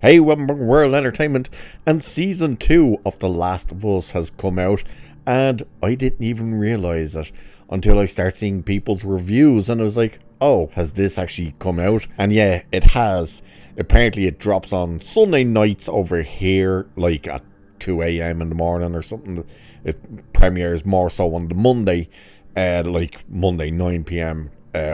Hey, welcome back to World Entertainment, and Season 2 of The Last of Us has come out, and I didn't even realise it until I started seeing people's reviews, and I was like, oh, has this actually come out? And yeah, it has. Apparently it drops on Sunday nights over here, like at 2 a.m. in the morning or something. It premieres more so on the Monday, like Monday 9 p.m.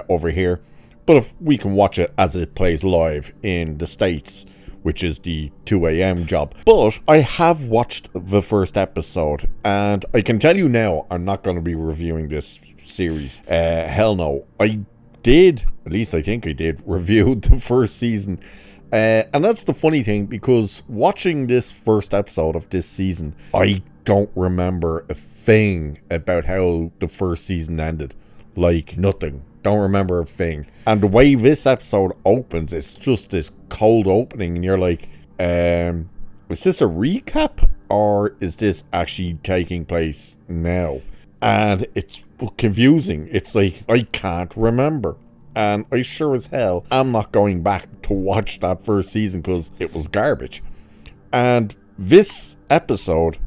Over here. But if we can watch it as it plays live in the States, which is the 2 a.m. job. But I have watched the first episode, and I can tell you now, I'm not going to be reviewing this series. Hell no. I did, at least I think I did, review the first season. And that's the funny thing, because watching this first episode of this season, I don't remember a thing about how the first season ended. Like, nothing. Don't remember a thing. And the way this episode opens, it's just this cold opening, and you're like, is this a recap, or is this actually taking place now? And it's confusing. It's like, I can't remember. And I sure as hell am not going back to watch that first season, because it was garbage. And this episode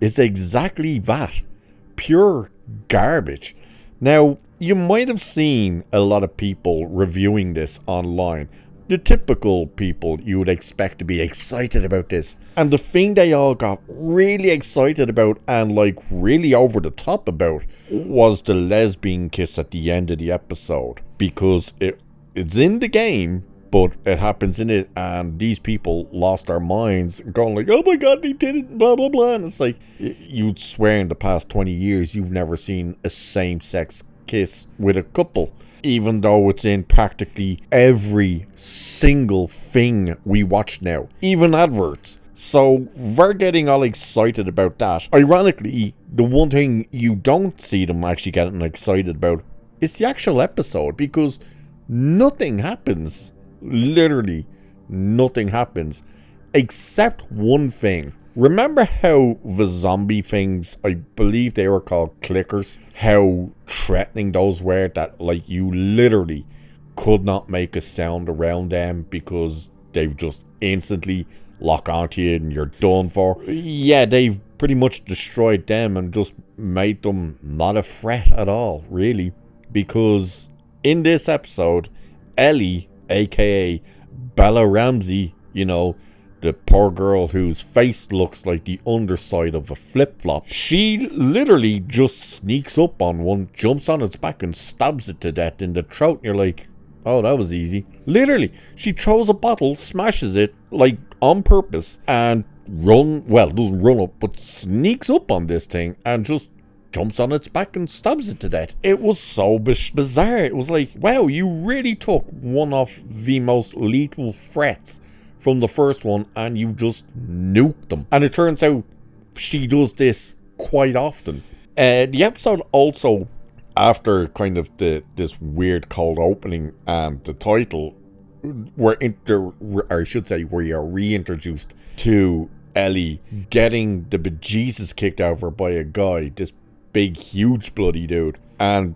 is exactly that. Pure garbage. Now, you might have seen a lot of people reviewing this online. The typical people you would expect to be excited about this. And the thing they all got really excited about and like really over the top about was the lesbian kiss at the end of the episode. Because it's in the game, but it happens in it, and these people lost their minds going like, oh my god, they did it, blah blah blah. And it's like, you'd swear in the past 20 years you've never seen a same-sex kiss with a couple, even though it's in practically every single thing we watch now, even adverts. So we're getting all excited about that. Ironically, the one thing you don't see them actually getting excited about is the actual episode, because nothing happens. Literally nothing happens except one thing. Remember how the zombie things, I believe they were called clickers, how threatening those were, that like you literally could not make a sound around them because they've just instantly lock onto you and you're done for? Yeah, they've pretty much destroyed them and just made them not a threat at all, really. Because in this episode, Ellie, aka Bella Ramsey, you know, the poor girl whose face looks like the underside of a flip-flop, she literally just sneaks up on one, jumps on its back and stabs it to death in the throat. And you're like, oh, that was easy. Literally, she throws a bottle, smashes it, like, on purpose, and doesn't run up, but sneaks up on this thing and just jumps on its back and stabs it to death. It was so bizarre. It was like, wow, you really took one of the most lethal threats from the first one and you just nuked them. And it turns out she does this quite often. The episode also, after kind of this weird cold opening and the title, we are reintroduced to Ellie getting the bejesus kicked out of her by a guy, this big, huge bloody dude, and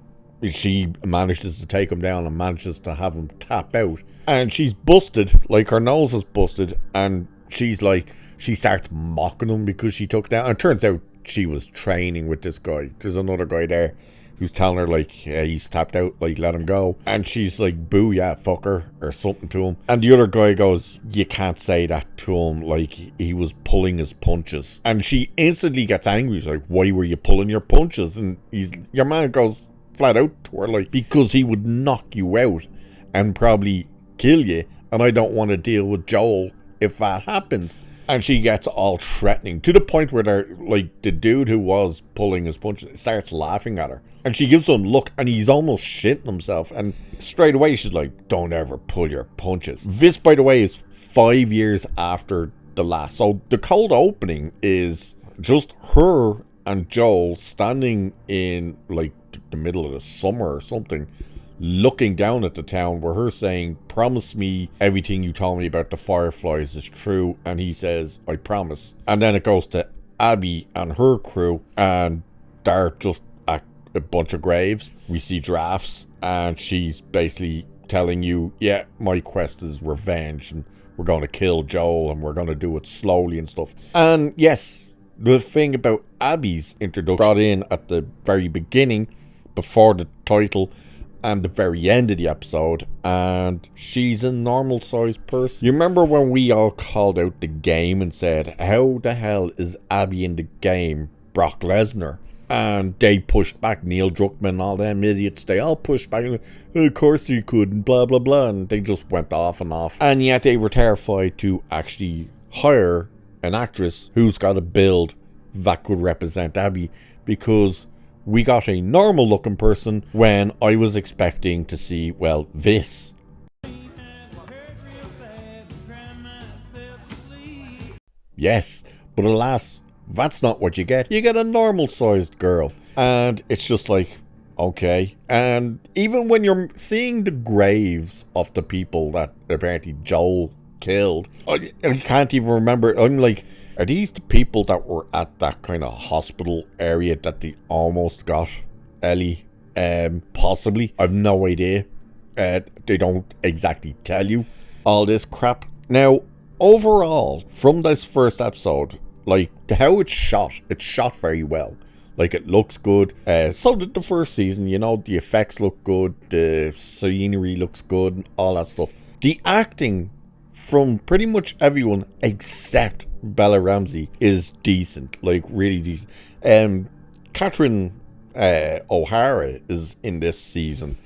she manages to take him down and manages to have him tap out, and she's busted, like her nose is busted, and she's like, she starts mocking him because she took down, and it turns out she was training with this guy. There's another guy there who's telling her like, yeah, he's tapped out, like, let him go, and she's like, boo, yeah, fucker, or something to him, and the other guy goes, you can't say that to him, like, he was pulling his punches, and she instantly gets angry. She's like, why were you pulling your punches? And your man goes flat out to her, like, because he would knock you out and probably kill you, and I don't want to deal with Joel if that happens. And she gets all threatening, to the point where they're like, the dude who was pulling his punches starts laughing at her, and she gives him a look and he's almost shitting himself, and straight away she's like, don't ever pull your punches. This, by the way, is 5 years after the last. So the cold opening is just her and Joel standing in like the middle of the summer or something, looking down at the town, where her saying, promise me everything you told me about the Fireflies is true, and he says, I promise. And then it goes to Abby and her crew, and they're just at a bunch of graves. We see giraffes, and she's basically telling you, yeah, my quest is revenge, and we're going to kill Joel and we're going to do it slowly and stuff. And yes, the thing about Abby's introduction brought in at the very beginning, before the title and the very end of the episode, and she's a normal sized person. You remember when we all called out the game and said, how the hell is Abby in the game Brock Lesnar? And they pushed back, Neil Druckmann and all them idiots, they all pushed back, of course you couldn't, blah blah blah, and they just went off and off. And yet they were terrified to actually hire an actress who's got a build that could represent Abby, because we got a normal looking person when I was expecting to see, well, this. Yes, but alas, that's not what you get. You get a normal sized girl. And it's just like, okay. And even when you're seeing the graves of the people that apparently Joel killed, I can't even remember. I'm like, are these the people that were at that kind of hospital area that they almost got Ellie? Possibly. I've no idea. They don't exactly tell you all this crap. Now, overall, from this first episode, like, how it's shot very well. Like, it looks good. So did the first season, you know, the effects look good, the scenery looks good, all that stuff. The acting from pretty much everyone except Bella Ramsey is decent, like really decent. Catherine O'Hara is in this season.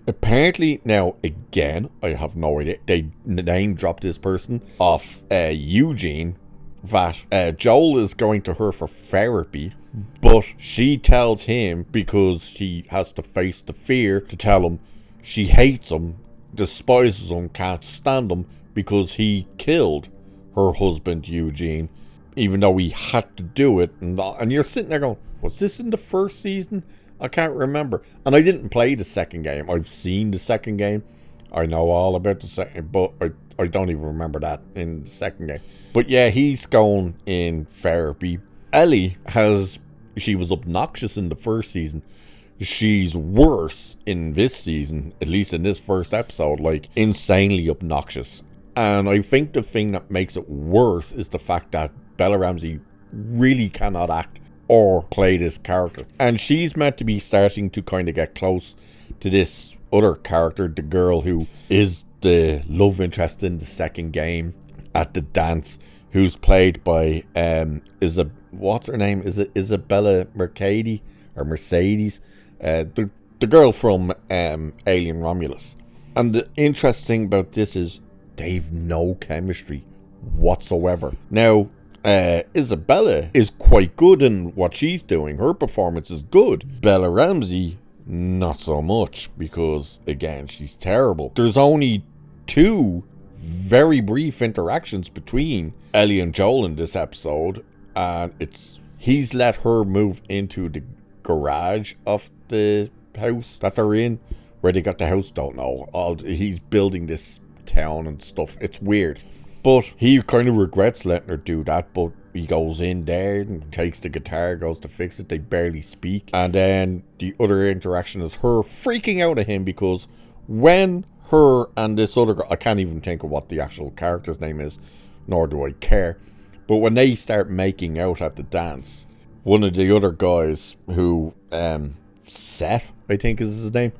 Apparently, now again, I have no idea, they name dropped this person off Eugene, that Joel is going to her for therapy, but she tells him, because she has to face the fear, to tell him she hates him, despises him, can't stand him, because he killed her husband Eugene, even though he had to do it. And you're sitting there going, was this in the first season? I can't remember. And I didn't play the second game. I've seen the second game. I know all about the second, but I don't even remember that in the second game. But yeah, he's going in therapy. Ellie she was obnoxious in the first season. She's worse in this season, at least in this first episode, like insanely obnoxious. And I think the thing that makes it worse is the fact that Bella Ramsey really cannot act or play this character. And she's meant to be starting to kind of get close to this other character, the girl who is the love interest in the second game at the dance, who's played by what's her name? Is it Isabella Mercedi or Mercedes? The girl from Alien Romulus. And the interesting about this is they've no chemistry whatsoever. Now, Isabella is quite good in what she's doing. Her performance is good. Bella Ramsey, not so much, because again, she's terrible. There's only 2 very brief interactions between Ellie and Joel in this episode, and he's let her move into the garage of the house that they're in, where they got the house, don't know. He's building this town and stuff. It's weird. But he kind of regrets letting her do that, but he goes in there and takes the guitar, goes to fix it. They barely speak. And then the other interaction is her freaking out at him, because when her and this other girl, I can't even think of what the actual character's name is, nor do I care, but when they start making out at the dance, one of the other guys who, Seth, I think is his name,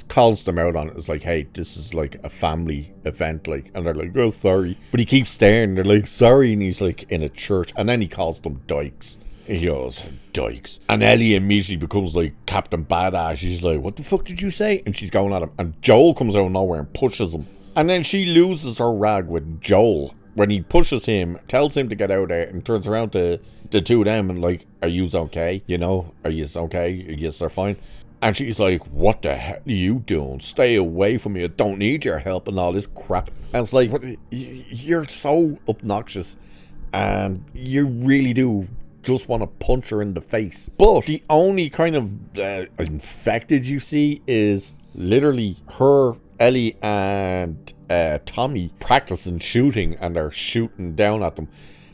calls them out on it. It's like, hey, this is like a family event, like, and they're like, oh, sorry. But he keeps staring, they're like, sorry, and he's like in a church, and then he calls them dykes. He goes, dykes. And Ellie immediately becomes like Captain Badass. She's like, what the fuck did you say? And she's going at him, and Joel comes out of nowhere and pushes him. And then she loses her rag with Joel when he pushes him, tells him to get out there, and turns around to the two of them and like, are yous okay? You know, are yous okay? Yes, they're fine. And she's like, what the hell are you doing? Stay away from me. I don't need your help and all this crap. And it's like, you're so obnoxious, and you really do just want to punch her in the face. But the only kind of infected you see is literally her, Ellie, and Tommy practicing shooting, and they're shooting down at them.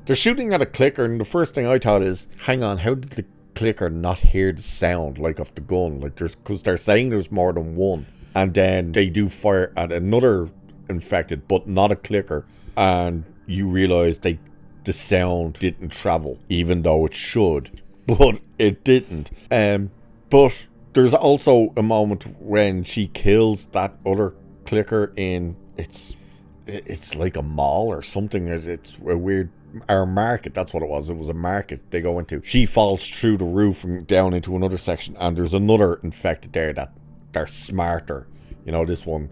They're shooting at a clicker, and the first thing I thought is, hang on, how did the clicker not hear the sound like of the gun? Like, because they're saying there's more than one, and then they do fire at another infected, but not a clicker. And you realize the sound didn't travel, even though it should. But it didn't. But there's also a moment when she kills that other clicker in... It's like a mall or something. It's a weird... Our market, that's what it was. It was a market they go into. She falls through the roof and down into another section, and there's another infected there that they're smarter. You know, this one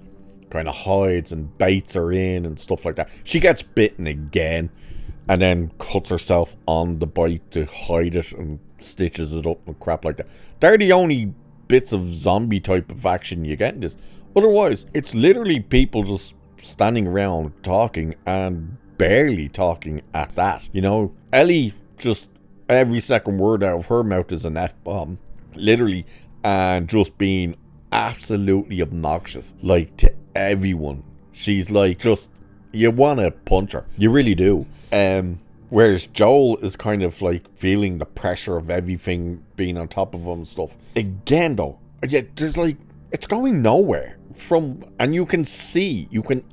kind of hides and baits her in and stuff like that. She gets bitten again and then cuts herself on the bite to hide it and stitches it up and crap like that. They're the only bits of zombie type of action you get in this. Otherwise, it's literally people just standing around talking, and barely talking at that. You know, Ellie, just every second word out of her mouth is an F-bomb, literally, and just being absolutely obnoxious, like, to everyone. She's like, just, you want to punch her, you really do. Whereas Joel is kind of like feeling the pressure of everything being on top of him and stuff. Again though, there's like, it's going nowhere. And you can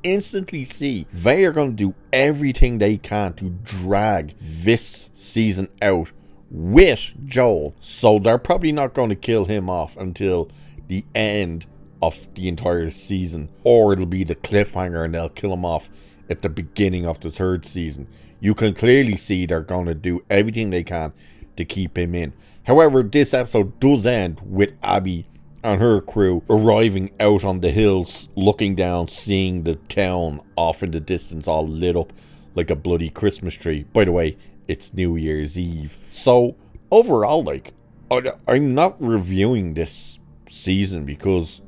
instantly see they are going to do everything they can to drag this season out with Joel. So they're probably not going to kill him off until the end of the entire season, or it'll be the cliffhanger and they'll kill him off at the beginning of the third season. You can clearly see they're going to do everything they can to keep him in. However, this episode does end with Abby and her crew arriving out on the hills, looking down, seeing the town off in the distance all lit up like a bloody Christmas tree. By the way, it's New Year's Eve. So overall, like, I'm not reviewing this season because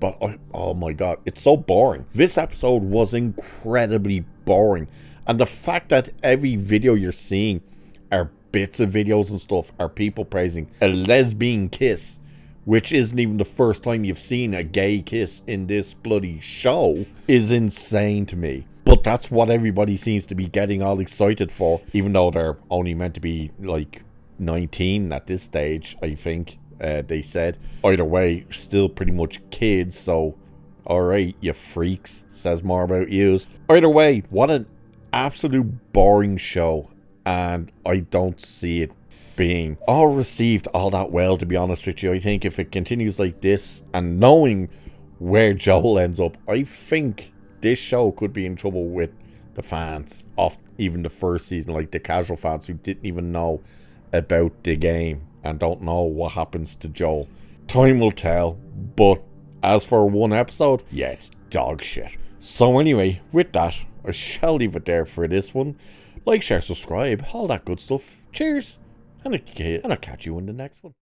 but oh my god, it's so boring. This episode was incredibly boring, and the fact that every video you're seeing are bits of videos and stuff are people praising a lesbian kiss, which isn't even the first time you've seen a gay kiss in this bloody show, is insane to me. But that's what everybody seems to be getting all excited for, even though they're only meant to be like 19 at this stage, I think they said. Either way, still pretty much kids, so alright, you freaks, says more about yous. Either way, what an absolute boring show, and I don't see it being all received all that well, to be honest with you. I think if it continues like this, and knowing where Joel ends up, I think this show could be in trouble with the fans of even the first season, like the casual fans who didn't even know about the game and don't know what happens to Joel. Time will tell, but as for one episode, yeah, it's dog shit. So anyway, with that, I shall leave it there for this one. Like, share, subscribe, all that good stuff. Cheers! And I'll catch you in the next one.